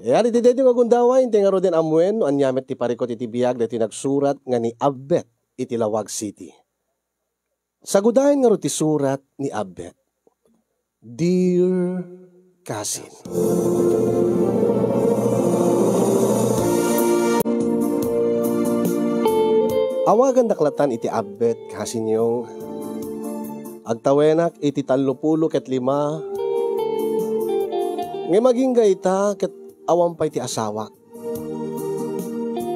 Yan, iti nga gundaway, hindi nga ro din amuen, no anyamet ti parikot iti biyag, dati nagsurat nga ni Abbet iti Lawag City. Sagudahin nga ro ti surat ni Abbet. Dear Cousin. Awagan daklatan iti Abbet, Cousin yung agtawenak iti 35 nga maging gayta ket awan pa'y ti asawa.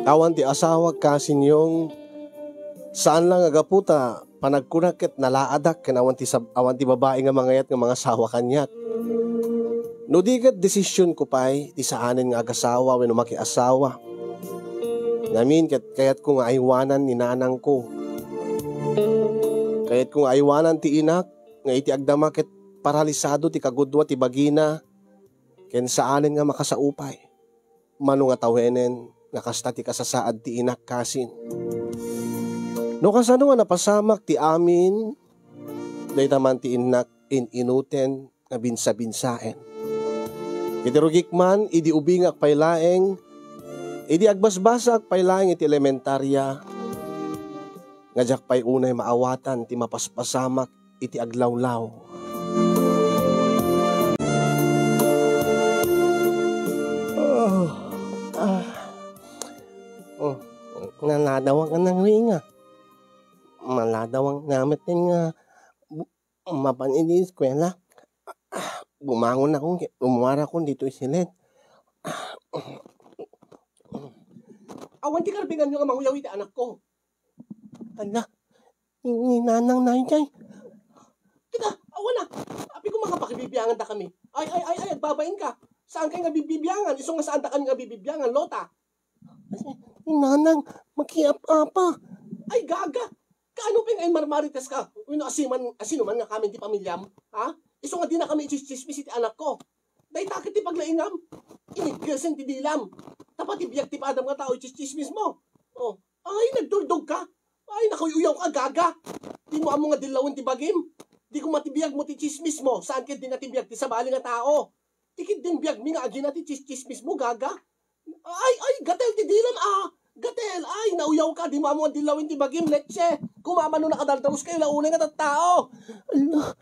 Awan ti asawa Cousin yung saan lang agaputa panagkunak ket nalaadak ken awan ti babae nga mangayat nga mga asawa kanyak. No di ket desisyon ko pa'y ti saanen nga agasawa wenno makiasawa. Ngamin kayat ko nga aywanan ni nanang ko. Kayat ko nga aywanan ti inak nga iti agdama ket paralisado ti kagudwa ti bagina. Ken saanen nga makasaupay. Mano nga tawenen nga kasta ti kasasaad ti inak Cousin. No kasano nga napasamak ti amin, dahil taman ti inak inuten nga binsa-binsaen. Iti rugikman, idi ubingak paylaeng, idi agbasbasak paylaeng iti elementarya, nga jak pay unay maawatan ti mapaspasamak iti aglawlaw. Nanadawang ka ng ringa. Maladawang namin nga mapanili eskwela. Bumangon akong, umara akong dito isilit. Awan ti karbingan nyo nga manguyaw iti anak ko. Ala, ninanang na yun. Kita, awan na. Api ko makapakibibiyangan da kami. Ay, agbabain ka. Saan kayo nga bibibiyangan? Isong nga saan da kami nga bibibiyangan, Lota? Ninanang, makiap-apa. Ay, gaga. Kaano pa yung marmarites ka? Asino man nga kami di pamilyam? Ha? Iso nga di na kami chismis iti anak ko. Dahil takit ti paglaingam. Inigyasin ti dilam. Tapat ibiyag ti padam nga tao chismis mo. Oh. Ay, nagdurdog ka. Ay, nakuyuyaw ka, gaga. Di mo amo nga dilawin ti bagim. Di ko matibiyag mo ti chismis mo. Saan kit din natibiyag ti sabali nga tao? Tikit din biyag mi nga agi na ti chismis mo, gaga. Ay, gatel ti dilam Gatel, ay, nauyaw ka, di mo amo ang dilawin ti bagim, leche. Kumamano na kadaldaros kayo, launay nga tattao. Ala,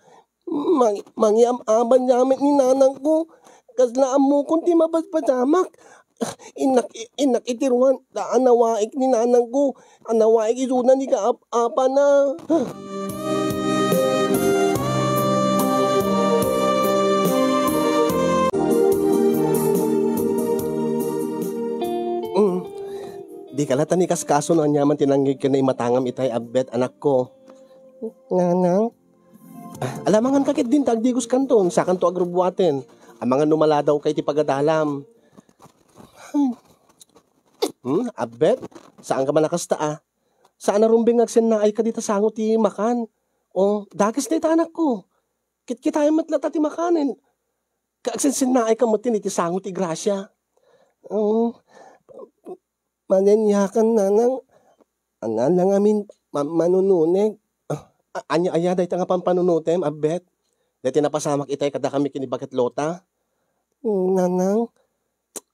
mangiam-aman yamin ni nanang ko. Kaslaan mo kung di mapaspasamak. Inak itiruan, anawaik ni nanang ko. Anawaik isunan ni kaap-apa na. Di kalatan ni kaskaso na anyaman tinanggig ka na imatangam itay Abbet anak ko. Nanang? Alamangan kakit din tagdigos kanton sa kanto agrubuaten. Ang mga numala daw kay ti pagadalam. Abbet? Saan ka manakasta Saan narumbing agsen na ay ka dita sango ti makan? O dagis na ita anak ko. Kit-kitay matlata ti makanin. Kaagsen na ay ka mo ti sango ti grasya. Manenyakan nanang lang amin manununig. Anya dahi nga pampanunutem, Abbet. Dati napasamak itay kada kami kinibagat Lota. Nanang,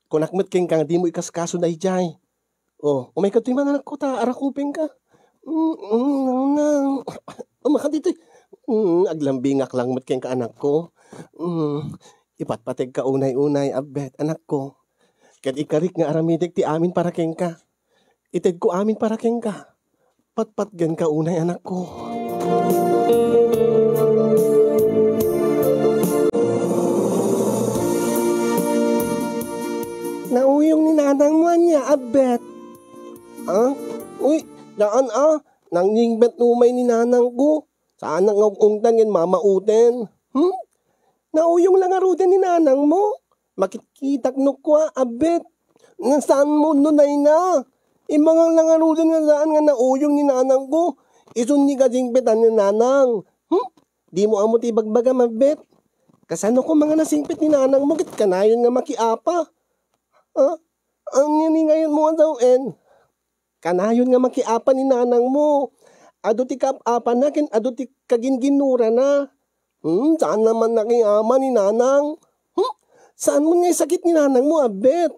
kunakmet king kang di mo ikaskaso na ijay. Umay ka tu'y mga anak ko ta, arakupin ka. Nanang, umaka dito. Aglambingak lang met king ka anak ko. Ipatpateg ka unay-unay, Abbet, anak ko. Kad ikarik nga aramidik ti amin para keng ka. Ited ko amin para keng ka. Patpatgan ka unay anak ko. Nauyong ni nanang mo niya, Abbet. Uy, daan nang ningbet numay ni nanang ko. Saan ang ungtan yan mamauten? Nauyong lang aruden ni nanang mo. Makikitak no kwa, Abbet. Nasaan mo nunay na? Imangang langarudan nga saan nga nauyong ni nanang ko. Isun ni kasingpetan ni nanang. Di mo amo ti bagbagam, Abbet. Kasano ko mga nasingpit ni nanang mo, kit kanayon nga makiapa. Ang yan ngayon mo ang sawen. Kanayon nga makiapa ni nanang mo. Ado ti kapapa na, ken ado ti kaginginura na. Saan naman nakiama ni nanang? Saan mo nga sakit ni nanang mo, abet?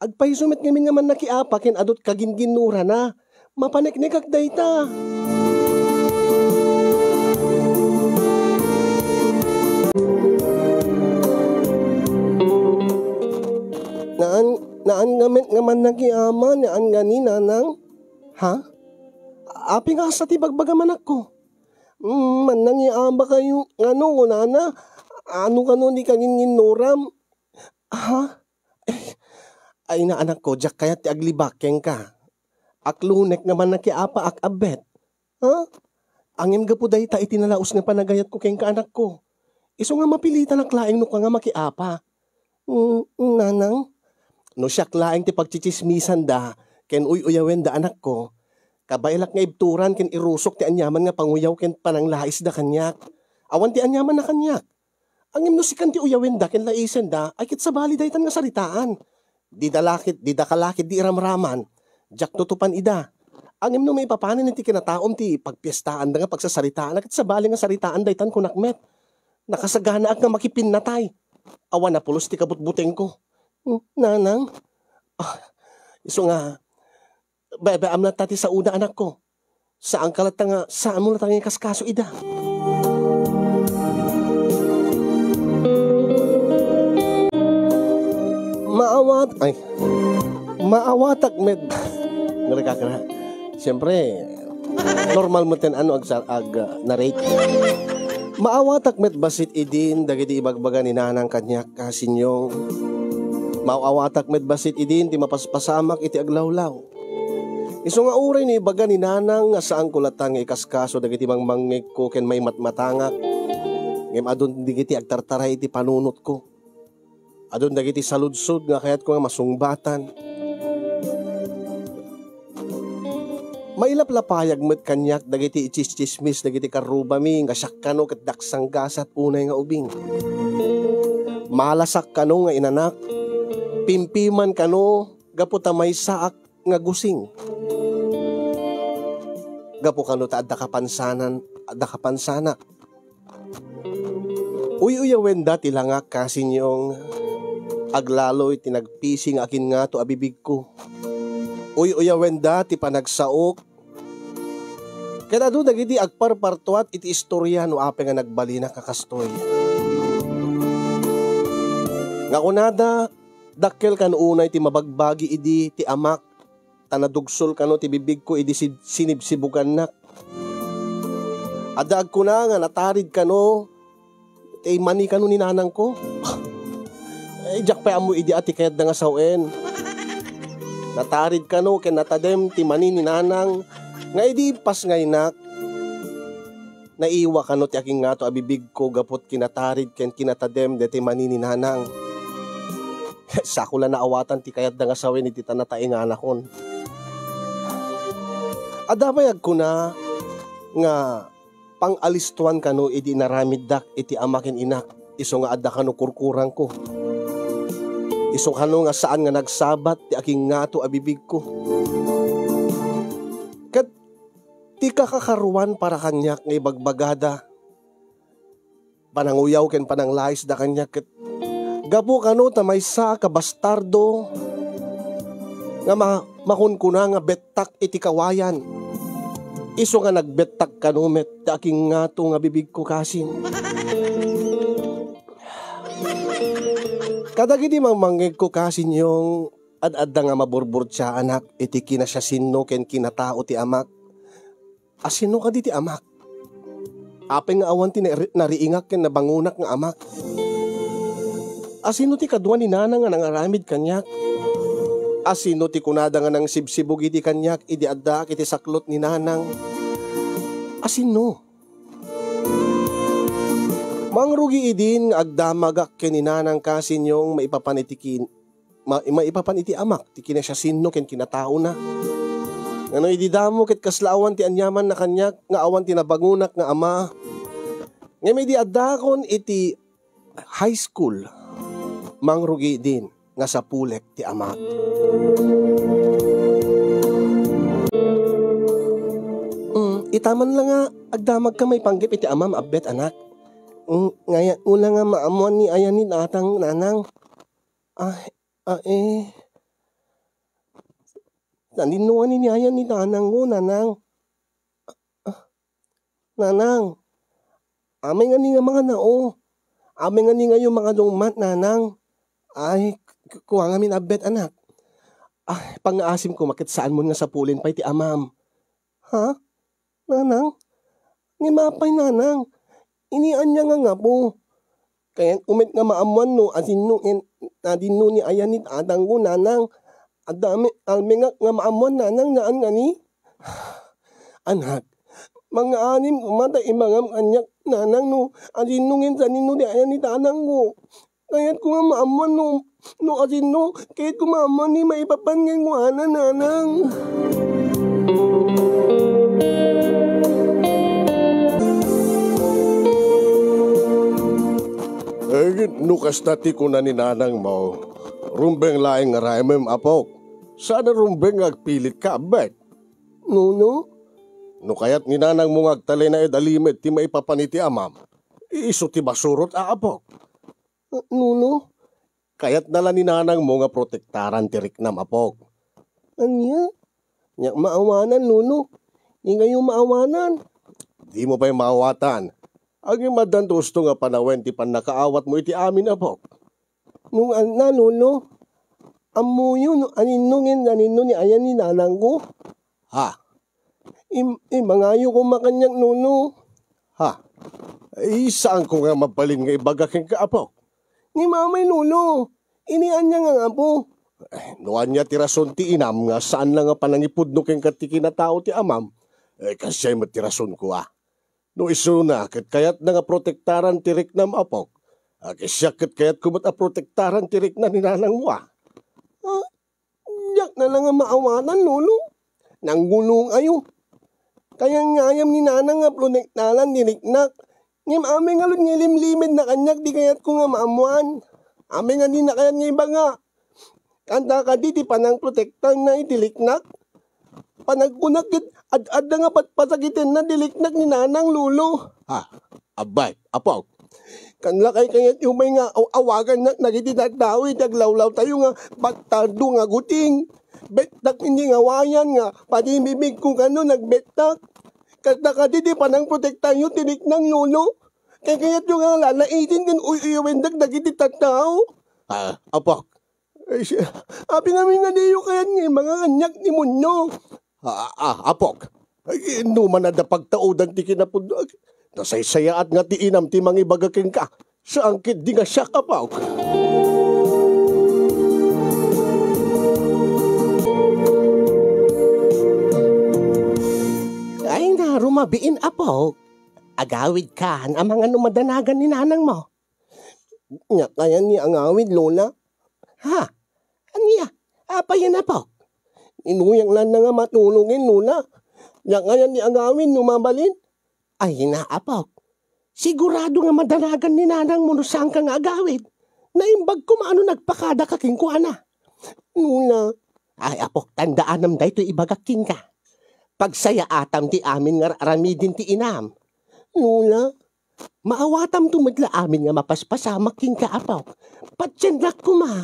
Agpahisumet ngamin nga man nakiapa, ken adot kaginginura na. Mapaniknik kag dayta. Naan ngamen nga man nakiama, naan nga ni nanang? Ha? Api nga sa tibagbagaman ako. Man nangiama kayo, ano, nana? Ano kano ni kaginginuram? Ha? Ay na anak ko, jak kaya ti aglibakeng ka. Aklunek naman nakiapa ak abet. Ha? Angin ga po dahi ta itinalaos nga panagayat ko keng ka anak ko. Iso nga mapilitan ang klaeng no ka nga makiapa. Nanang? No siya klaeng ti pagchichismisan da, ken uyawen da anak ko. Kabailak nga ibturan ken irusok ti anyaman nga panguyaw ken pananglais da kanyak. Awan ti anyaman na kanyak. Ang imnusikan ti uyawen da ken laisen da ay kit sa bali daytan nga saritaan. Di da kalakit di iramraman. Jak tutupan ida. Ang imno may papanin ti kinataom ti pagpiestaan da nga pagsasaritaan at sa bali nga saritaan daytan kunakmet. Nakasagana ak nga makipinatay. Awan na pulos ti kabutbuteng ko. Nanang? Iso nga, bebe am na tati sa una anak ko. Saan ka latang nga, saan mo latang nga kaskaso ida? Maawatak med. Ngalakakara. Siyempre, normal mo ten ano narrate. Maawatak met basit idin dagiti ibagbaga ni nanang kanyak kasinyong. Maawatak met basit idin ti mapaspasamak iti aglawlaw. Iso nga uray ni ibaga ni nanang nga saan ko latang ikaskaso dagiti mangmangik ko ken may matmatangak. Ngem adun digiti agtartaray iti panunot ko. Adun dagiti saludsod nga kayat ko nga masungbatan. Mailaplapayag met kanyak dagiti ichischismis dagiti karubami nga syakkano ket daksang gasat unay nga ubing. Malasak kano nga inanak, pimpiman kano gapu ta may saak nga gusing. Gapu kano ta adda kapansanak. Uyawen da tilangak kasinyong aglaloy tinagpising akin nga to abibig ko. Uyawen da ti panagsaok. Kaya do dagiti agparpartuat iti istorya no ape nga nagbalina kakastoy. Nga kunada, dakkel kan unay ti mabagbagi idi ti amak, tanadugsol kano ti bibig ko idi sinibsibugan nak. Adag ko na nga natarid kano, ti mani kano ni nanang ko. Jak pa amu idi ati kayat da nga sawen. Natarid kano ken natadem ti mani ni nanang, nga idi pas ngaynak. Naiwa kano ti aking nga to abibig ko gapot kinatarid ken kinatadem deti mani ni nanang. Sakula na awatan ti kayat da nga sawen iti tanataing anakon. Adabayag ko na nga pang-alistuan kano iti naramiddak iti amakin inak. Iso nga adda kano kurkurang ko. Iso kano nga saan nga nagsabat ti aking nga to abibig ko. Kat ti kakakaruan para kanyak nga ibagbagada. Pananguyaw ken pananglais da kanyak ket gapo kano ta maysa ka bastardo nga makunkuna nga bettak iti kawayan. Iso nga nagbettak kano met ti aking nga to nga bibig ko kasin. Kadagiti mangmangeg ko kasin yung ad-adda nga maburbur siya anak iti kinasya sinno ken kinatao ti amak. Asino ka di ti amak? Ape nga awan ti nariingak ken nabangunak nga amak. Asino ti kadwa ni nanang nga nangaramid kanyak? Asino ti kunada nga nang sibsibog iti kanyak idi adda iti saklot ni nanang? Asino? Mangrugi idin agdamagak ken ni nanang kasin yung maipapaniti amak ti kinasya sinno ken kinatao na. Ngano ididamo ket kaslaawan ti anyaman na kanyak nga awan ti nabangunak nga ama. Ngem idi addakon iti high school. Mangrugi din nga sa pulek ti amak. Itaman lang nga agdamag ka may panggip iti amam abbet anak. Ngaya ula nga maamuan ni ayanin atang nanang. Ay, naninuan ni niya ni nanang mo, nanang. Nanang, amay nga ni nga mga nao. Amay nga ni nga yung mga lumat, nanang. Ay, kuha nga min abet, anak. Ay, pang-aasim ko, makit saan mo nga sa pulin pa iti amam. Ha? Nanang? Ni mapay, nanang. Inian niya nga po. Kaya umit nga maamuan no, adino ni ayan ni adang ko, nanang. Adami, alme nga maamuan, nanang, naan nga ni? Anak, mga anim kumata imangam kanyak, nanang no, adinungin sa nino ni ayan ni tanang ko. Kaya't ko nga maamuan no adino, kaya't ko maamuan ni maipapangan ko, nanang. Nukas dati ko na ni nanang mo. Rumbeng laing nga raimem apok. Sana rumbeng agpilit ka, abet. No? No kaya't ni nanang mo agtali na edalimet ti maipapaniti amam. Iso ti basurot apok. No? Kaya't nala ni nanang mo nga protektaran ti riknam apok. Anya? Nyak maawanan, no? Di ngayon maawanan. Di mo pa'y maawatan. Agi madantusto nga panawen ti pan nakaawat mo iti amin apok. Nung na, lolo, amuyo, aninungin ni ayan ni nanang ko. Ha? Mangayo ko makanyang lolo. Ha? Saan ko nga mabalin nga ibagaking ka apok? Ni mamay lolo, inian niya nga po. Nuan niya tirason ti inam nga saan lang nga panangipudno keng katiki na tao ti amam. Kasi ay matirason ko No iso na, kaya't na nga protektaran tirik na apok. Kisya kaya't kumat a protektaran tirik na ninanang mo Yak na lang nga maawanan, lolo. Nanggulong ayo. Kaya ngayam ni nanang nga protektaran diriknak. Ngim aming alun ngilimlimid na kanyak di kaya't ko nga maamuan. Aming nga di na kaya't nga iba nga. Kanta ka di panang protektan na idiliknak. Panagkunakit ad nga patpasakitin na diliknak ni nanang lulo. Abay, apok. Kanlakay kayat yung may nga awagan na nagititagdawi, taglawlaw tayo nga batado nga guting. Betak hindi nga wayan nga, pati bibig kung ano nagbetak. Katakadidi panang protektan yung tinik ng lulo. Kaya kayat yung nga lalaitin kan uyuwendag nagititagdaw. Apok. Abi namin nga diyo kayat nga mga kanyak ni Munyo. Apok. Numan na da pagtaudan ti kinapundag. Nasaysayaat nga ti inam ti mangibagaking ka. Sa angkit di nga siya kapok. Ay na, rumabiin apok. Agawid ka ang mga numadanagan ni nanang mo. Nga kaya ni ang awid, lola? Ha? Aniya? Apayan apok. Inuyang lang na nga matulungin, lola. Nga kaya ni ang awid, numabalin? Ay na, apok. Sigurado nga madanagan ni nanang mo no saan ka nga agawid. Naimbag ko maano nagpakada kaking ko, ana. Lola. Ay, apok, tandaan nam da ito ibagaking ka. Pagsaya atam ti amin nga aramidin ti inam. Lola, maawatam tumadla amin nga mapaspasama king ka, apok. Patsendak ko ma.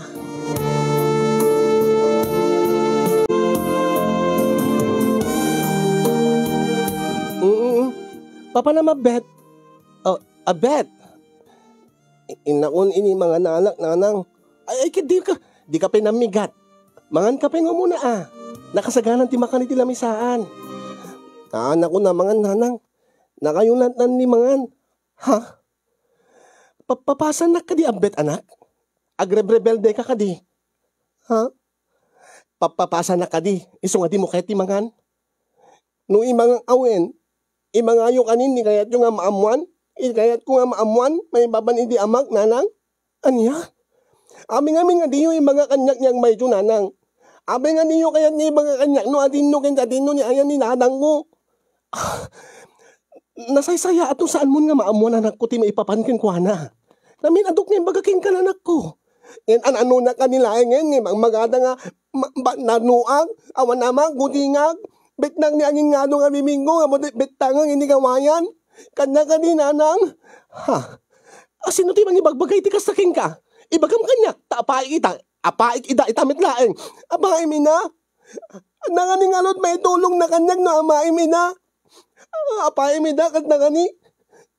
Papa na mabet. Abet. Inaon ini mga nanak, nanang. Ay, di ka pinamigat. Mangan ka nga muna Nakasaganan ti makan iti lamisaan. Anak ko na mga nanang. Nakayunatan ni mangan. Ha? Papasan na ka di abet, anak? Agrebrebelde ka di? Ha? Papasan na ka di? Iso nga di mo kaya ti mangan? No imang awen, imangayo kanin ni kayat yung nga maamuan? Kayat ko nga maamuan, may baban hindi amak, nanang? Anya? Aming nga diyo yung mga kanyak niyang may nanang. Aming nga diyo kayat niya yung mga kanyak no adino ni ayan ni nanang mo. Nasaysaya atong saan mo nga maamuan anak ko ti maipapankin ko na. Namin adok nga yung bagaking ka anak ko. Yan ano na kanila ngayon, magada nga nanuang, awan namang gutingag. Betnang ni angin nga doon nga bimingo, betangang hindi kawayan. Kanya ka ni nanang. Ha? Sino ti mangibagbagay ti kasaking ka? Ibagam kanyak, tapaik ita, apaik ida itamit laeng. Abay mina, nanganing alot may tulong na kanyak no amay mina. Apay mida kat nangani.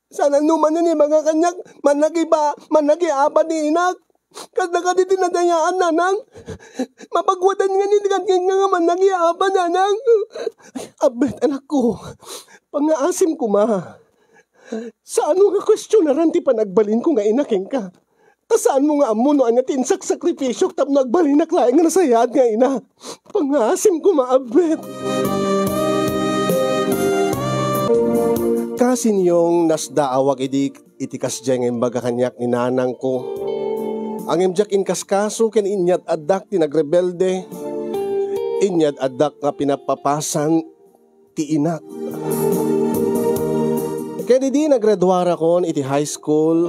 Sana numan ni mga kanyak, managi apa ni inak. Kat nakaditi na dayaan nanang. Mapagwatan nga ni nga managi apa nanang. Abet anak ko, pangaasim ko ma. Saan mo nga kwestiyonaran ti panagbalin ko nga inaking ka? Saan mo nga amo no anya tinsak sakripisyo tap nagbalin na klaeng nga nasayad nga ina? Pangaasim ko maabet. Kasin yung nasdaawag itikas dyan ng baga kanyak ni nanang ko. Ang imjak inkaskaso ken inyat adak ti nagrebelde. Inyat adak nga pinapapasan ti inak. Kaya di naggraduara kon iti high school.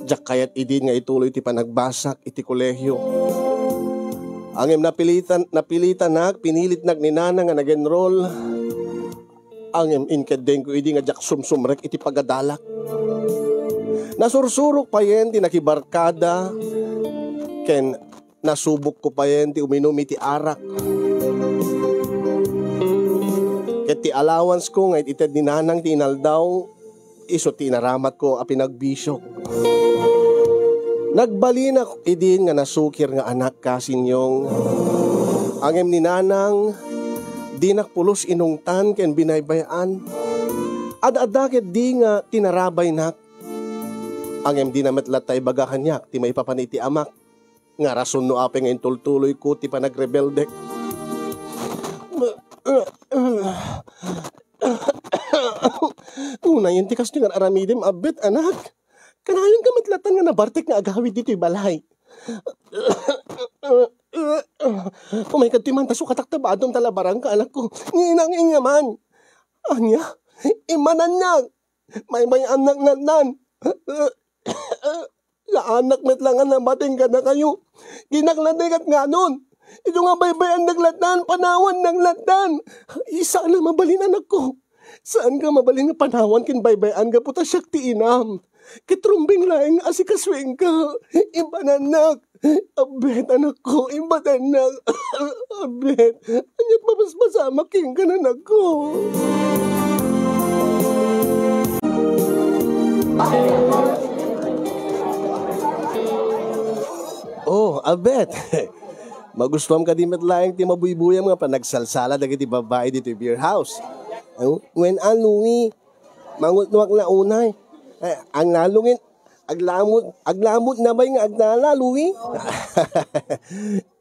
Jak kayat idin nga ituloy ti panagbasak iti kolehyo. Ang napilitan pinilit ni nanang nga nag-enroll. Ang inkadeng ko idi nga jak sumsumrek iti pagadalak. Nasursurok pa yen ti nakibarkada. Ken nasubok ko pa yen ti uminom iti arak. Ket ti allowance ko nga ited ni nanang ti inaldaw. Iso ti naramat ko a pinagbisyok. Nagbalin ako idin nga nasukir nga anak kasinyong. Angem ni nanang di nakpulos inungtan ken binaybayan. Ad-adaket di nga tinarabay nak. Angem di namet latay baga kanyak ti may papaniti amak. Nga rason no ape nga intultuloy ko ti panagrebeldek. Una yun tikas nyo nga aramidim abet anak. Kanayon ka matlatan nga nabartek nga agawid dito balay. Kumay kadtiman taso kataktabadong talabarang ka anak ko. Nginang ingaman. Anya, imanan niya. May anak nan. La anak metlangan na bating ka na kayo. Ginaklandigat nga nun. Ito nga baybayan naglatan, panawan naglatan. Isa na mabalin anak ko. Saan ka mabalin nga panawan kin baybayan ka puta siyak ti inam. Kitrumbing laing asikaswing ka. Imbananak. Abet anak ko, imbananak. Abet. Anyat mapasmasama king ka na anak ko. Oh, abet. Magustuhan ka di matlaing ti mabuybuya mga panagsalsala dagiti babae dito beer house. When Louie, mangutnuak na unay. Ang lalungin, aglamot na ba yung agnala, Louie?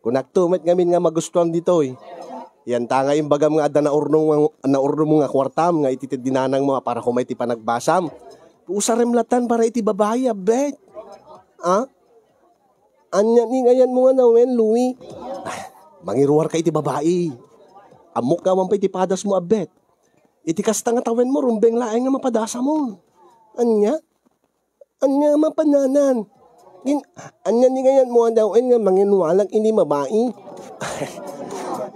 Kung naktumet ngamin nga magustuhan dito eh. Yan tanga yung bagam nga ada na urno mo nga kwartam nga ititid dinanang mo para kumay ti panagbasam. Usaremlatan para iti babae, abet. Ha? Anya ni ngayan mo nga na wen, Louie. Mangiruar ka iti babae. Amok ka man pa iti padas mo, abet. Iti kasta nga tawen mo, rumbeng laeng nga mapadasa mo. Anya mapananan. Anya ni ngayan mo daw nga manginwalag ini babae.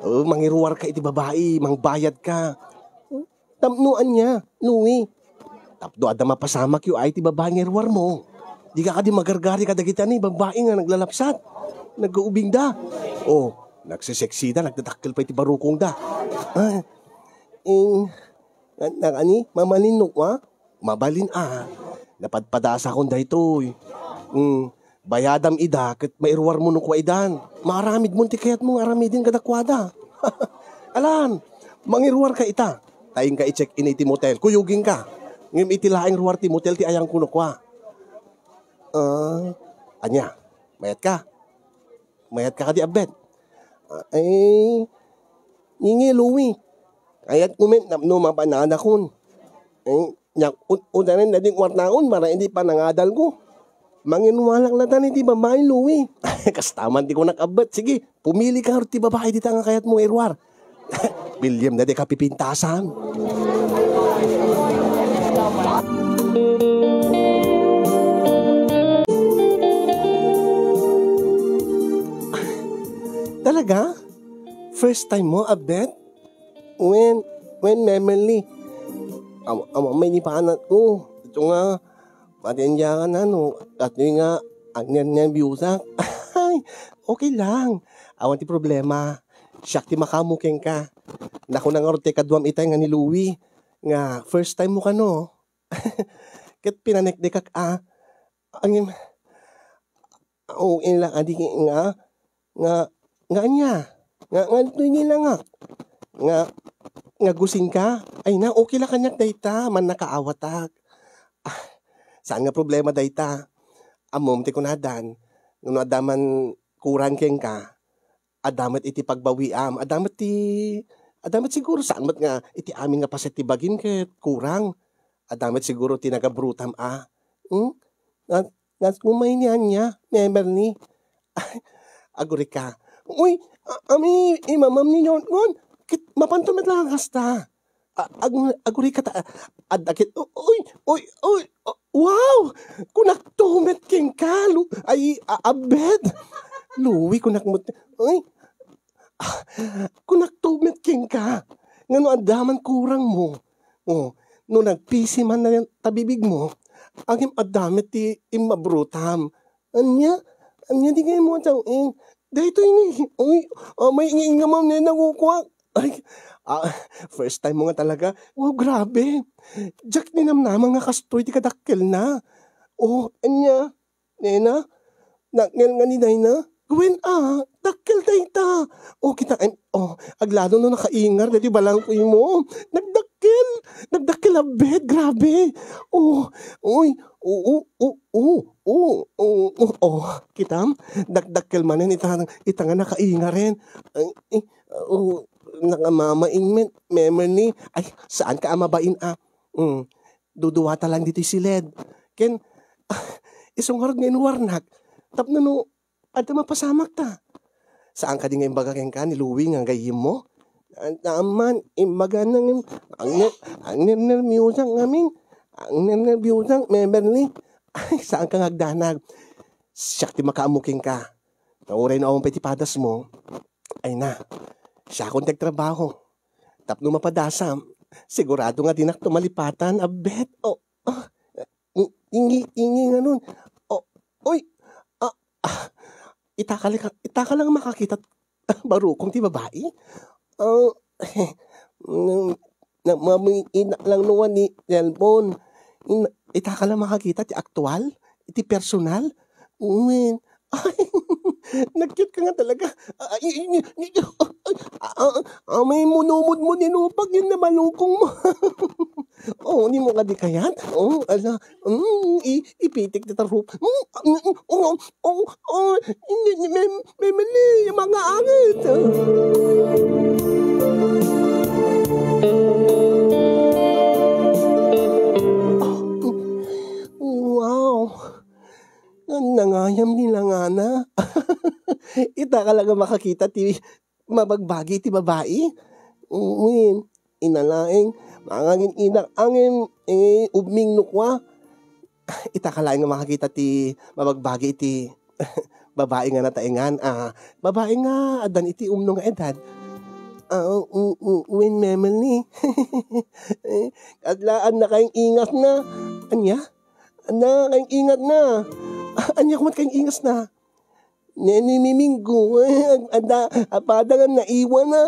Oh, mangiruar ka iti babae, mangbayad ka. Tamnuan niya, Louie. Tapdo ada mapasamak yu ay iti babae ngiruar mo. Di ka di magargari ka dagita ni babae nga naglalapsat. Nag-uubing da. Oh, nagsiseksi da, nagdadakkel pa iti barukong da. Nakani, mamalin no, ha? Mabalin napadpadasa kong dahito bayadam ida ket mairuar mo no kwa idan maramid mo ti kayat mo aramidin kadakwada. Alan mangiruar ka ita taing ka i-check in iti motel kuyuging ka ngim iti laeng ruar ti motel ti ayang kuno kwa. Anya mayat ka di abet. Ay ngingi Louie ayat kumen no mapanana kun unanin na ding warnaon para hindi pa nangadal ko. Manginwalang na tani ti babae, Louie. Kastaman di ko nakabot. Sige, pumili ka ti babae di nga kayat mo irwar. William na di ka pipintasan. Talaga? First time mo, abet? When Memely? May nipanat ko. Ito nga, patensya ka na, no? At yun nga, Ang nervyusa. Ay, okay lang. Awan ti problema. Siyak ti makamukeng ka. Naku na nga ron ti kadwam itay nga ni Louie. Nga, first time mo ka no. Kat pinanekdekak ang ilang adik nga niya. Nga nila nga gusing ka. Ay na, okay lang kanyak dayta. Man nakaawatak. Saan nga problema dayta? Amom ti kunadan. Nung adaman kurang keng ka. Adamat iti pagbawiam. Adamat siguro saan mat nga iti amin nga pasitibagin ket kurang. Adamat siguro tinagabrutam Ngas kumay niya, member ni. Aguri ka. Uy, imamam ni John Gon. Mapantumet lang kasta. Aguri ka ta. Adakit. Uy. Wow! Kunaktumet king kalu. Ay, abed. Louie, kunakmut. Uy. Kunaktumet king ka. Ngano adaman kurang mo. No nagpisi man na yung tabibig mo. Ang adamit ti imabrutam. Anya di kayo mo tawin. Dahito ini. Uy, may ingingam na nakukuha. Ay, first time mo nga talaga. Wow, grabe. Jack ninamnama nga kastoy ti kadakkel na. Anya. Nena, nakngel nga ni Dayna. Gwen dakkel dayta. Kita, aglado no nakaingar. Dati balang ko mo. Nagdakkel abed, grabe. Kitam, dakkel manen ita nga nakaingar rin. Nakamamain memory. Ay, saan ka amabain duduwata lang dito si Led. Ken, isong harag ngayon warnak. Tapno no, ada mapasamak ta. Saan ka din ngayon bagakeng ka ni Louie nga gayim mo? Naman, imbaga nang ang nervyusang ngamin. Ang nervyusang memory. Ay, saan ka ngagdanag? Siyak ti makaamuking ka. Nauray na akong petipadas mo. Ay na, siya akong nagtrabaho. Tapno mapadasam. Sigurado nga dinak tumalipatan. Abet. Ingi nga nun. Itaka lang makakita barukong ti babae. Ina lang nuwan ni cellphone. Itaka lang makakita ti aktual. Ti personal. Ay, nag-cute ka nga talaga. May munumod mo ninupag yun na malukong mo. Di mo ka di kayat? Ipitik na tarup. May mali, mga angit. Wow. Nangayam nila nga na. Ita ka lang makakita ti mabagbagi ti babae. Inalaing mangangin inak angin ubming nukwa. Ita ka lang makakita ti mabagbagi ti babae nga nataingan. Babae nga adan iti nga edad. When memory. Adlaan na kayong ingat na. Anya? Kayong ingat na. Anya kumat kayong ingas na. Neni Miminggo. Apada nga naiwan na.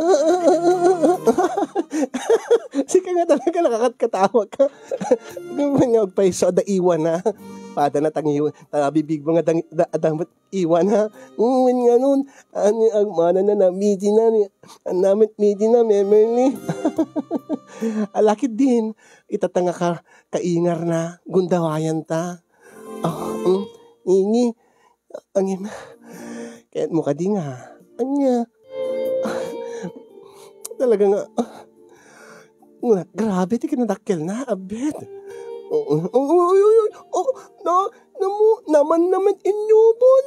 Sika nga talaga nakakatkatawa ka. Nga paiso da iwan na. Pada na tangiwan. Bibig mo nga damat iwan ha. Nga nun. Ang mana na namidi na. Ang namit midi na memory. Alakit din. Itatanga ka kaingar na. Gundawayan ta. Ingi. Angin. Kaya mo ka di nga. Anya. Talaga nga. Grabe, di ka nadakkel na. Abed. Naman inyubon.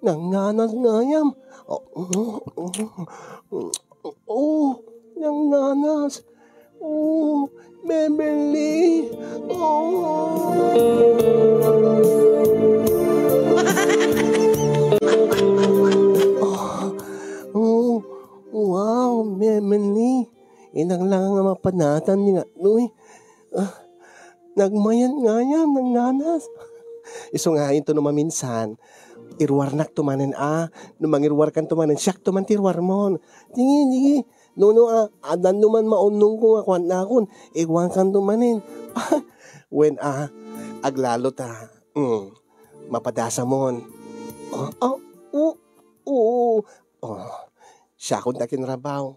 Nanganas ngayam. Nanganas. Beverly. Wow, Beverly. Inang lang nga mapanatan niya. Nagmayan nga yan ng nanas. Iso nga ito naman minsan. Irwarnak tumanen numangirwar kan tumanen siyak tuman tirwar mon. Tingi. Nuno adan numan maunong ko nga kwan na akon. Iwan kan tumanen. When aglalo ta. Mapadasa mon. Siya kung takinrabaw.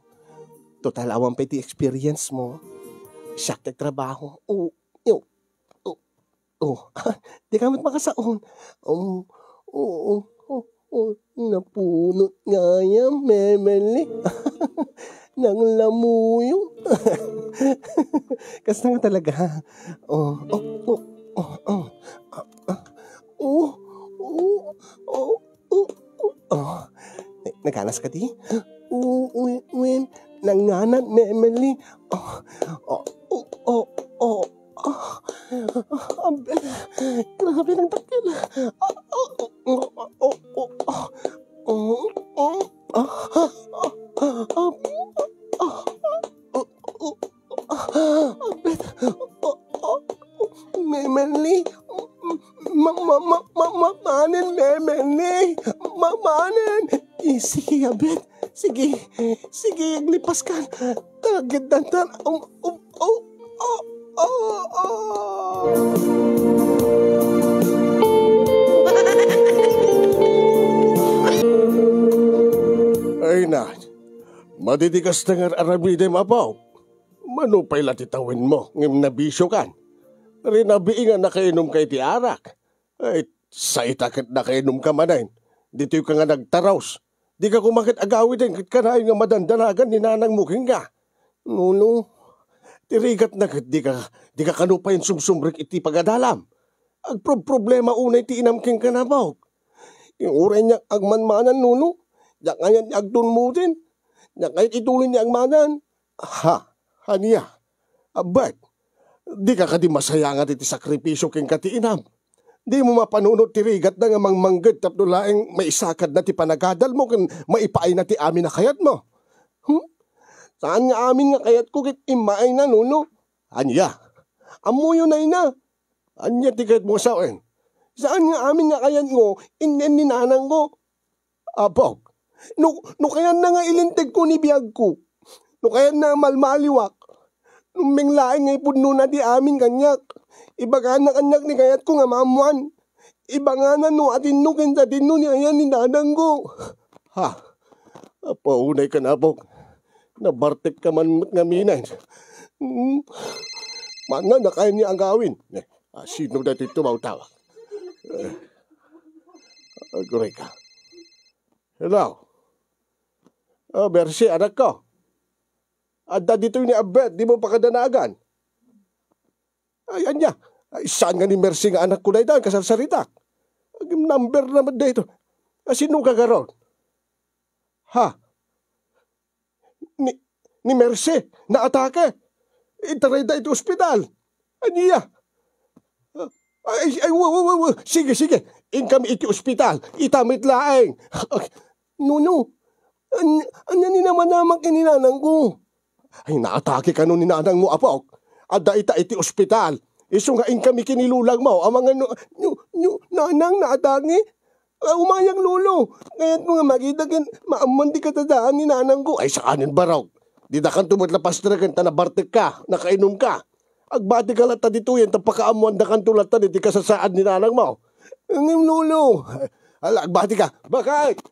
Total awang peti experience mo. Siya trabaho. Di ka mat makasaon. Napunot nga yan, memeli. Nang lamuyo. Kasi nga talaga. Naganas ka di? Nanganan, memeli. Grabe ng takil. Memeli. Mamanin, memeli. Mamanin. Sige, abet. Sige, lipas ka. Tagidantan. Ay na, madidigas na nga aramide mapaw. Manupay latitawin mo, ngim nabisyo kan. Rinabi nga nakainom kay ti arak. Ay, sa itakit nakainom ka manayin. Dito ka nga nagtaraws. Di ka kumakit agawi din, kit ka na nga madandanagan ni nanang muking ka. Nuno, tirigat na di ka kanupayin sumsumrik iti pagadalam. Problema unay ti inamking ka na ba? Yung uray niya agmanmanan nuno, diyak ngayon agdun mo din. Diyak ngayon ituloy niya agmanan. Haniya, abay, di ka di masaya nga iti sakripisyo king kati inam. Di mo mapanunod tirigat na nga mangmanggad tapno laeng maisakad na ti panagadal mo kan maipaay na ti amin na kayat mo. Saan nga amin nga kayat ko kit imaay na nuno? Anya, amuyo na ina. Anya ti kayat mo sawen. Saan nga amin nga kayat mo inen ni nanang ko? Abog, no kayan na nga ilintig ko ni biyag ko. No kayan na malmaliwak. Nung menglaing ngay puno na di amin kanyak. Iba ka na kanyak ni kayat ko nga mamuan. Iba nga na no atin no kinsa din no ni ayan ni nanang ko. Paunay ka na abog. Nabartek ka man nga minay. Mana na kaya niya ang gawin. Sino na dito mautawag? Agoy ka. Hello? Bersi, anak ko. Adda dito ni Abed, di mo pakadanagan. Ayan niya. Saan nga ni Mercy nga anak ko na ito, kasarsarita. Number naman dito. Sino ka garon? Ni Mercy, naatake. Itaray da ito ospital. Aniya. Sige. Income iti ospital. Itamit laeng. Nuno. Anya ni naman kininanang ko. Ay, naatake ka nun ni nanang mo, apok. Ada iti ospital. Iso nga income kinilulag mo. Ang mga nanang naatangi. Umayang lulo. Ngayon mo nga makita maaman di katadaan ni nanang ko. Ay, saanin baraw. Di da kan tumatlapas na kan tanabartek ka. Nakainom ka. Agbati ka lata dito yan. Tapakaamuan da kan tulata di kasasaan ni nanang mo. Ang lulo. Agbati ka. Bakit?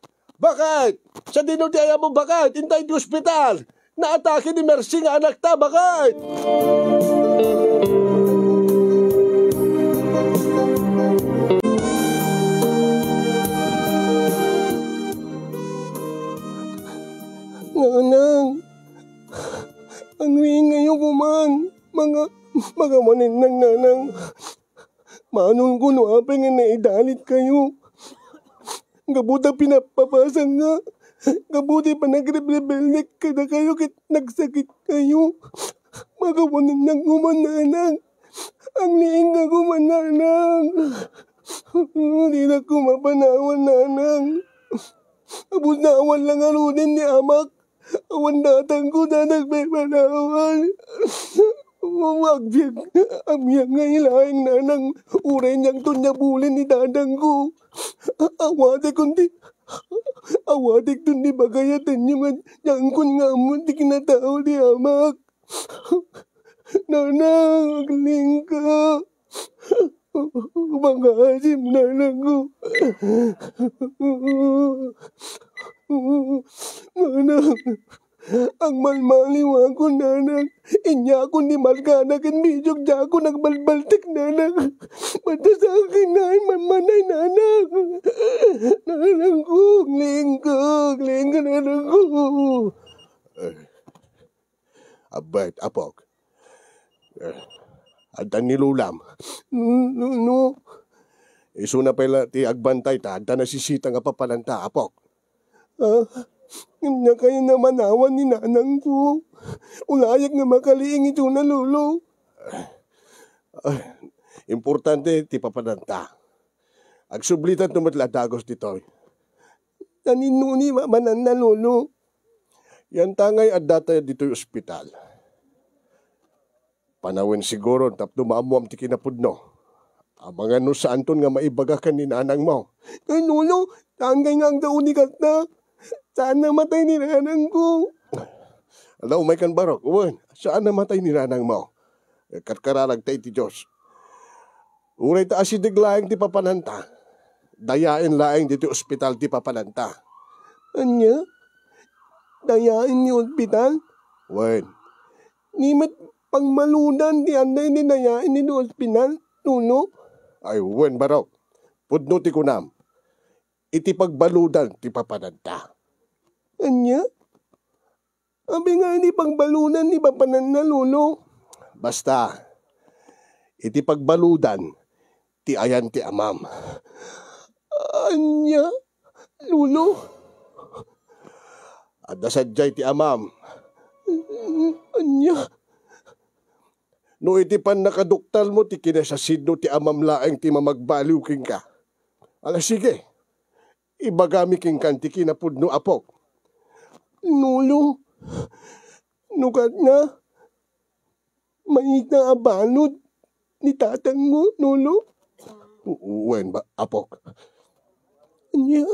Sa dino di ayaw mo bakit? Intay di ospital. Naatake ni Mercy nga anak ta. Bakit? Nanang, ang ngayon ko man, mga manin ng nanang. Manon ko no apay nga naidalit kayo. Gabuta pinapapasang nga. Gabuti pa nagrebelnek ka na kayo kit nagsakit kayo. Mga manin ng kumananang. Ang liing nga kumananang. Hindi na kumapanawan nanang. Abos na awan lang arunin ni amak. Awan datang ko na nagpapanawan. Agbyag, amyang ngailaing nanang uray niyang tunyabulin ni dadang ko. Awadik kundi, awadik dun di bagayatan niyo nga, yang kun nga mo di kinatao di amak. Nanang, agling ka. Mangasim nanang ko. Nanang, ang malmaliwa ko nanang. Inya ako ni Margana kan bidyog dya ako nagbalbaltik nanang. Mata sa akin na manay nanang. Nanang ko, gling ka nanang ko. Abay, apok. Adda nilulam. No. Isu na pala ti agbantay ta, adda nasisita nga papalanta, apok. Nga kayo na manawan ni nanang ko. Ulayak nga makaliing ito na lolo. Importante ti papalanta. Agsublitan tumatladagos dito. Naninuni manan na lolo. Yan tangay adda tayo dito yung ospital. Panawin siguro tapno maamuam ti kinapudno. Ang mga no saan ton nga maibagakan ni nanang mo. Ay lolo, tangay nga ang dauni kat na. Saan namatay ni nanang ko? Alaw, may kan barok. Uwan, saan namatay ni nanang mo? Katkaralag tayo ti Diyos. Uray ta asidig laing ti papananta. Dayain laing dito ospital ti papananta. Anya? Dayain ni ospital? Uwan. Nimet pangmalunan di anday ni dayain ni ospital? Tulo? Ay, uwan barok. Pudno ti kunam. Iti pagbaludan ti papananta. Anya? Abi nga ini pagbaludan ni papanan na lolo. Basta, iti pagbaludan ti ayan ti amam. Anya? Lolo? Adda sadyay ti amam. Anya? No iti pan nakaduktal mo ti kinasasidno ti amam laeng ti mamagbaliw king ka. Ala sige. Ibagami king kanti kinapudno apok. Lolo, nukat nga, may naabalod ni tatang mo, lolo. Uwen ba, apok? Anya?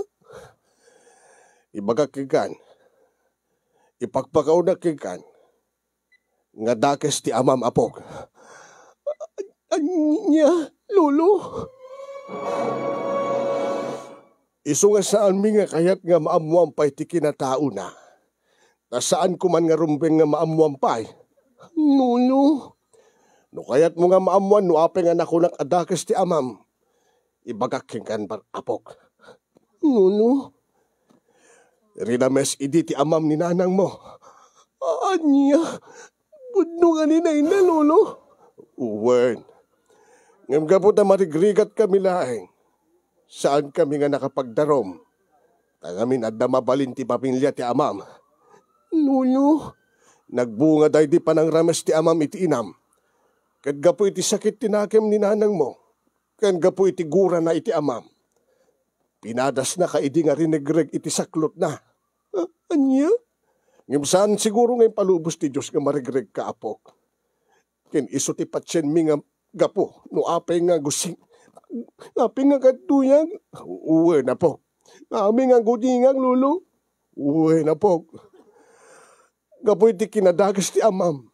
Ibagak kikan, ipagpakaw na kikan, nga dakes ti amam apok. Anya, lolo? Isu nga saan mi nga kayat nga maamuampay ti kinatao na. Nasaan ko man nga rumbeng nga maamuampay? Lolo. No kayat mo nga maamuan no ape nga nakunak adakas ti amam. Ibagak kan bar apok. Lolo. Rinames idi ti amam ni nanang mo. Anya? Budno nga ni na lolo. Uwen. Ngam ka po ta marigrigat kami laeng. Saan kami nga nakapagdarom? Tangamin at mabalin ti pamilya ti amam. Lolo? Nagbunga day di panang rames ti amam iti inam. Kad gapo iti sakit tinakem ni nanang mo. Kad gapo iti gura na iti amam. Pinadas na kaidi nga rinegreg iti saklot na. Anya? Ngim saan siguro ngayon palubos ti Diyos nga marigreg ka apok. Ken iso ti patsyen mi nga gapo no apay nga gusing. Api nga katuyang. Uwe na po. Ami nga gudingang lolo. Uwe na po. Gapoy ti kinadagas ti amam.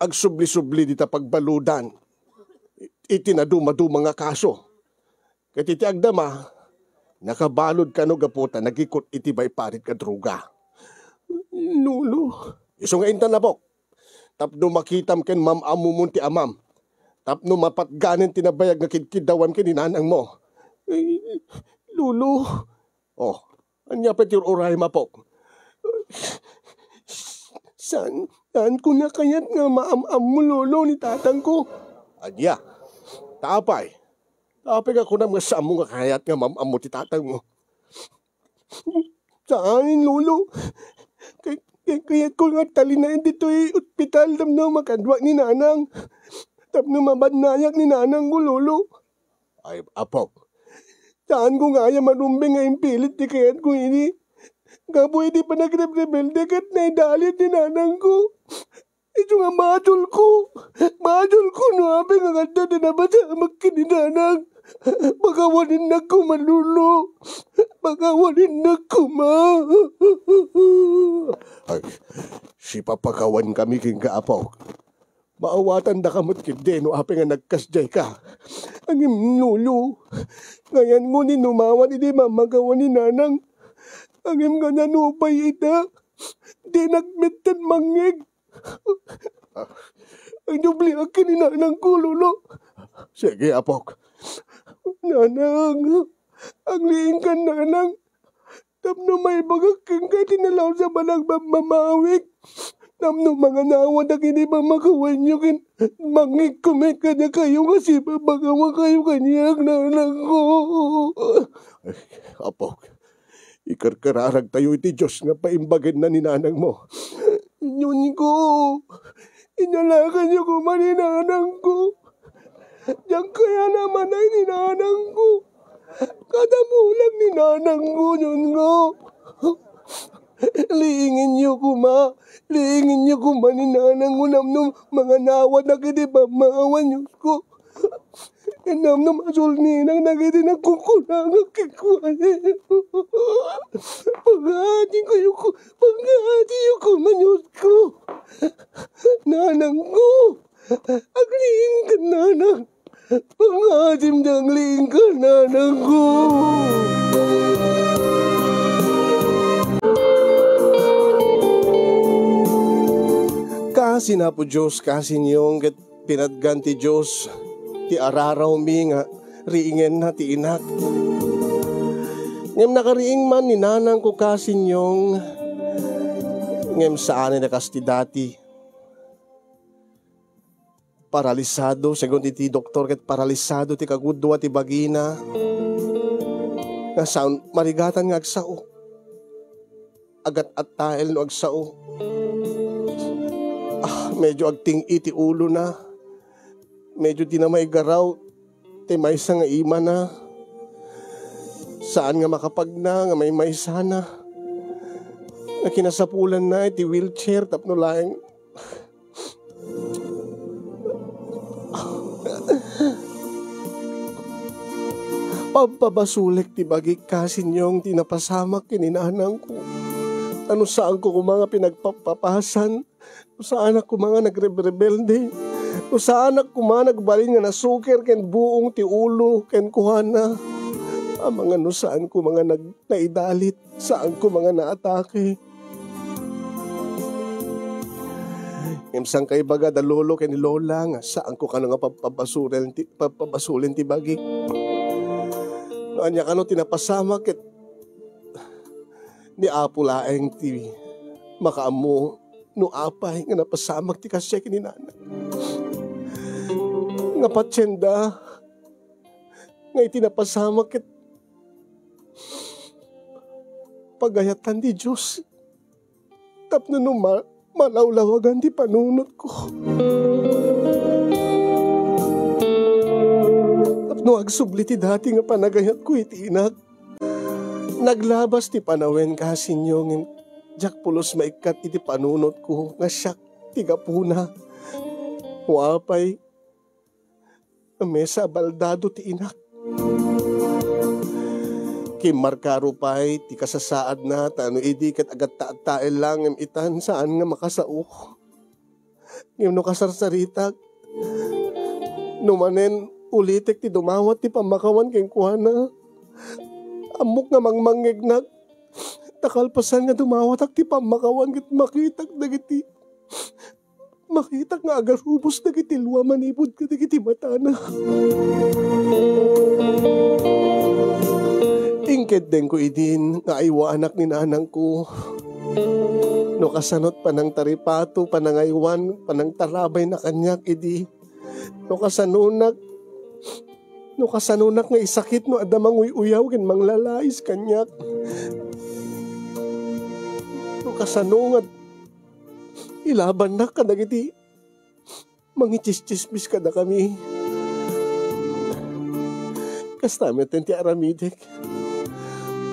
Agsubli-subli di ta pagbaludan. Iti na dumaduma nga kaso. Kat iti agdama, nakabalod ka no gapota, nagikot iti bayparit ka druga. Lolo. Iso nga intan na po. Tapno makitam ken mam-amumun ti amam. Tapno mapatganin tinabayag nga kidkidawan ken ninanang mo. Lolo. Oh, anya pet your oray mapok. Saan ko na kayat nga maam-am mo lolo ni tatang ko? Anya, tapay. Tapay ako na mga saan mo nga kayat nga maam-am mo ti tatang mo. Saan lolo? Kayat ko nga talinayin dito ospital damno makadwa ni nanang. Tapno mabadnayak ni nanang ko, lolo. Ay, apok. Saan ko nga yung marumbing nga impilit di kayat ko ini? Gaboy di pa nagrebelde kat na idalit ni nanang ko. Ito nga madul ko no abe nga ganda na nabasamag kininanang. Magawanin na ko malulo. Magawanin na ko Ay, si papakawan kami king kaapaw. Maawatan da kamot kindi no ape nga nagkasjay ka. Ang imnulo. Ngayon ngunin numawan hindi mamagawan ni nanang. Ang im nga nanupay ita. Di nagmitan mangig. Ang dubli akin ni nanang kululo. Sige apok. Nanang, ang liing ka nanang. Tapno may bagaking ka tinalaw sa balang mamawik. Tapno mga nawan na kini ba magawan nyo kin. Mangig kumit ka na kayo kasi babagawa kayo kanyang nanang ko. Ay, apok, ikarkararag tayo iti Diyos nga paimbagin na ni nanang mo. Inyong ko, inyalakan nyo ko maninanang ko. Diyan kaya naman ay ninanang ko. Kadamulang ninanang ko yun nga. Liingin niyo ko liingin niyo ko ninanang ko namnum mga nawad na kiti ba maawan niyo ko. Namnum asul ninang na kiti nagkukulang kikuan. Pangati ko manyos ko. Nanang ko. Agliing ka nanang. Pangatim ng liing ka nanang ko. Kasi na po Diyos, kasi niyong pinadgan ti Diyos, ti araraw mi nga, riingen na ti inak. Ngem nakariing man ni nanang ko kasi niyong, ngem saan na kasti dati. Paralisado, según ti doktor ket paralisado ti kagudwa ti bagina. Nga sound, marigatan nga agsao. Agat at tael no agsao. Medyo agting iti ulo na. Medyo di na may garaw. Ti maysa nga ima na. Saan nga makapagna, nga may maysa na. Nga kinasapulan na iti wheelchair tapno laeng. Pampabasulik ti bagik kasin yung tinapasamak kininanang ko. Ano saan ko mga pinagpapapasan. Saan ako mga nagrebelde. Saan ako mga nagbalin nga nasuker ken buong ti ulo ken kuhana. Ang mga saan ko mga naidalit. Saan ko mga naatake. Imsang kay baga da lolo ken lola nga saan ko kano nga papabasulin ti bagik. Anya kano tinapasamak ket ni apo laeng ti makaamo no apay nga napasamak ti kasya kini nanay. Nga patsenda nga itinapasamak ket pagayatan ti Diyos. Tapno no malawlawagan ti panunot ko. No agsubli ti dati nga panagayat ko iti inak. Naglabas ti panawen kasi nyo ng jak pulos maikat iti panunot ko nga siyak ti gapuna. Wapay mesa baldado ti inak. Kimarkaro pa'y ti kasasaad na tano idi kat agat tael lang ng itan saan nga makasao. Ngayon no kasarsaritak numanen ulitek ti dumawat ti pamakawan keng kuhana. Amok nga mangmangignak. Takalpasan nga dumawat ak ti pamakawan ket makitak dagiti. Makitak nga agarubos dagiti luwa manibod ka dagiti matana. Ingked den ko idin nga aywa anak ni nanang ko. No kasanot panang taripato, panangaywan, panang tarabay na kanyak idi. No kasanunak nga isakit no adamang uyaw ken manglalais kanyak. No kasanungat ilaban na kadagiti mangitis-tismis kada kami. Kastamet ti aramidik.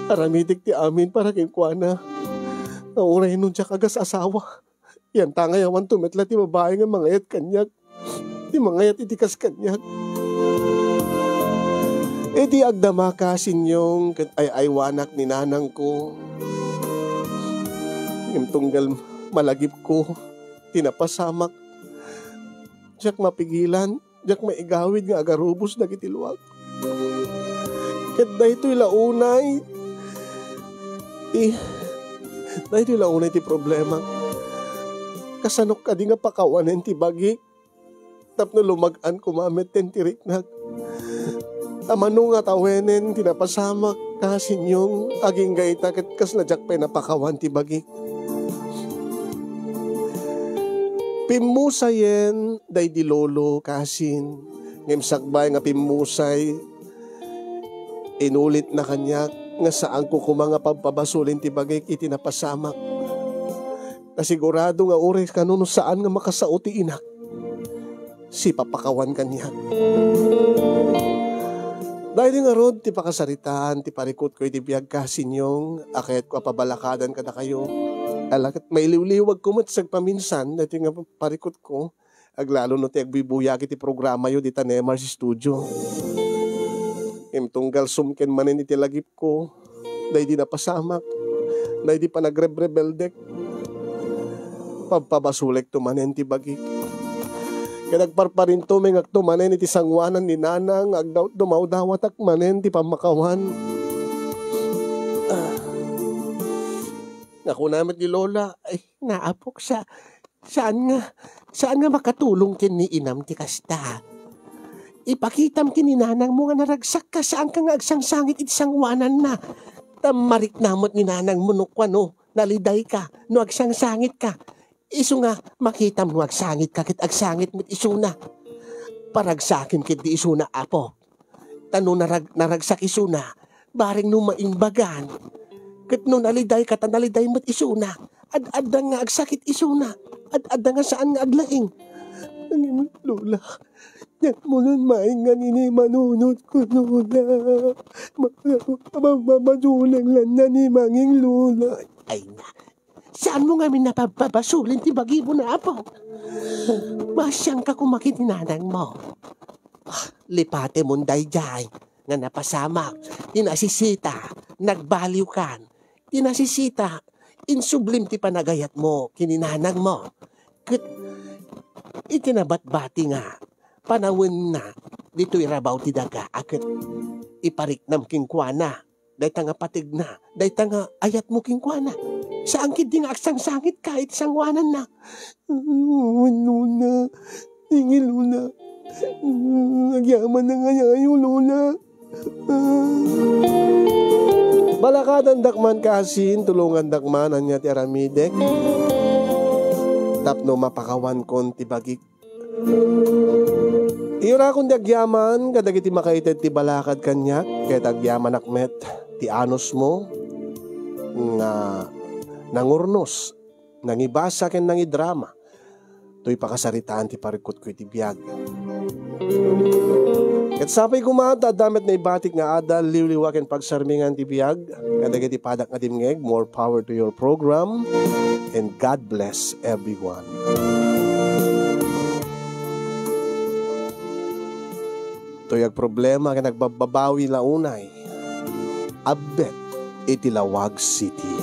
Aramidik ti amin para ken kuana. Nauray nun siya kagas asawa. Yan tangayawan tumetla ti babae nga mangayat kanyak. Ti mangayat itikas kanyak. E di agdama ka sinyong ay aywanak ni nanang ko. Yung tunggal malagip ko, tinapasamak. Diyak mapigilan, diyak maigawid nga agarubos na kitiluwag. Ket da ito'y launay. Da ito'y launay ti problema. Kasanok ka di nga pakawanen ti bagik. Tapno lumagan kumamet ten ti riknag. Amano nga tawenen tinapasamak kasinyong aging gaita ket kas na diyak pay napakawan ti bagik. Pimusayen day di lolo kasin. Ngem sakbay nga pimusay inulit na kanyak nga saan ko kumanga pagpabasulin ti bagay iti napasamak. Nasigurado nga ures kanuno saan nga makasao ti inak. Si papakawan kanyak. Dahil nga rod ti pakasaritaan ti parikot ko iti biyag kasinyong akit ko pabalakadan kada kayo. Alakat mailiw-liwag ko matsag paminsan dahil nga parikot ko. Aglalo no ti agbibuyag iti programa yo di Tanemar si studio. Tunggal sumken manin iti lagip ko. Dahil di napasamak. Dahil di pa nagrebrebeldek. Pagpabasulek tumanen ti bagik. Kaya nagparparin tuming agtumanen iti sangwanan ni nanang. Agdaw dumawdawat akmanen ti pamakawan. Naku namin ni Lola. Ay, naapok sa... Saan nga makatulong kin ni inam ti kasta? Ipakitam kin ni nanang mo nga naragsak ka saan ka nga agsangsangit iti sangwanan na. Tamarik namot ni nanang mo no naliday ka, no agsangsangit ka. Iso nga makitam no agsangit ka kit agsangit mo't iso na. Paragsakin kit di iso na apo. Tano naragsak iso na, baring no maimbagan. Kit no naliday ka tanaliday mo't iso na. Ad-adda nga agsakit iso na. Ad-adda nga saan nga aglaing. Ang Lola, yan mo nun maingan ini manunod ko Lola. Mamadulang lang na ni Manging Lola. Ay na, saan mo nga napapabasulin ti bagi mo na apo? Masyang ka kumakit ni nanang mo. Lipate mong dayjay nga napasamak, tinasisita, nagbaliw kan, tinasisita, insublim ti panagayat mo, kininanang mo. Itinabat-bati nga, panawin na, dito'y rabaw ti daga, akit ipariknam kingkwana, day tanga patig na, day tanga ayat mo kingkwana. Saan kid di nga aksang-sangit kahit sangwanan na. Luna, tingi Luna, agyaman na nga yayo Luna. Balakadan dakman kasin, tulungan dakman anya ti aramidek. Tapno mapakawan kon ti bagik. Iyura kon ti agyaman, kadagiti makaited ti balakad kanya, kaya agyaman akmet ti anos mo, nga nangurnos, nangibasa ken nangidrama, to'y pakasaritaan ti parikot ko iti biyag. Ket sapay kumata, damet na ibatik nga adal, liwliwaken pagsarmingan ti biyag, kadagiti padak nga dimngeg, more power to your program, and God bless everyone. To'y problema ka nagbababawi launay, abet iti Lawag City.